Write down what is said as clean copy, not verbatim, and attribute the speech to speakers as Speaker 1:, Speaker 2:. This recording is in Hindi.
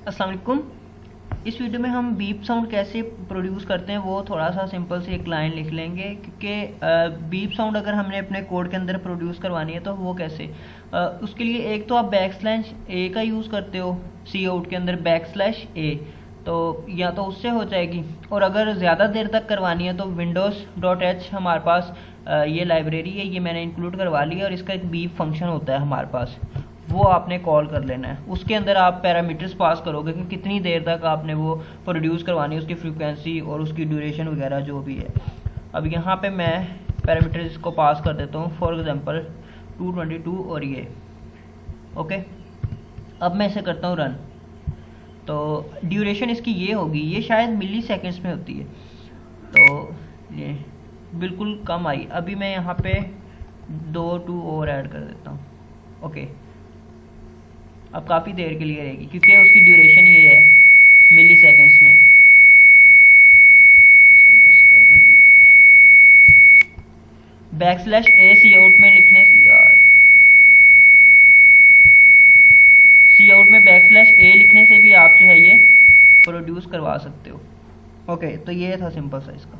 Speaker 1: अस्सलाम वालेकुम। इस वीडियो में हम बीप साउंड कैसे प्रोड्यूस करते हैं वो थोड़ा सा सिंपल से एक लाइन लिख लेंगे, क्योंकि बीप साउंड अगर हमने अपने कोड के अंदर प्रोड्यूस करवानी है तो वो कैसे। उसके लिए एक तो आप बैकस्लैश ए का यूज़ करते हो सी आउट के अंदर, बैकस्लैश ए, तो या तो उससे हो जाएगी। और अगर ज़्यादा देर तक करवानी है तो विंडोज़ डॉट एच हमारे पास ये लाइब्रेरी है, ये मैंने इंक्लूड करवा ली है और इसका एक बीप फंक्शन होता है हमारे पास, वो आपने कॉल कर लेना है। उसके अंदर आप पैरामीटर्स पास करोगे कि कितनी देर तक आपने वो प्रोड्यूस करवानी है, उसकी फ्रीक्वेंसी और उसकी ड्यूरेशन वगैरह जो भी है। अब यहाँ पे मैं पैरामीटर्स को पास कर देता हूँ, फॉर एग्जांपल 222 और ये ओके। अब मैं इसे करता हूँ रन, तो ड्यूरेशन इसकी ये होगी, ये शायद मिली सेकेंड्स में होती है, तो ये बिल्कुल कम आई। अभी मैं यहाँ पे 2 और ऐड कर देता हूँ ओके। अब काफ़ी देर के लिए रहेगी क्योंकि उसकी ड्यूरेशन ये है मिली सेकेंड्स में। बैकस्लैश ए सी आउट में लिखने से यार, सी आउट में बैकस्लैश ए लिखने से भी आप जो है ये प्रोड्यूस करवा सकते हो ओके। तो ये था सिंपल सा इसका।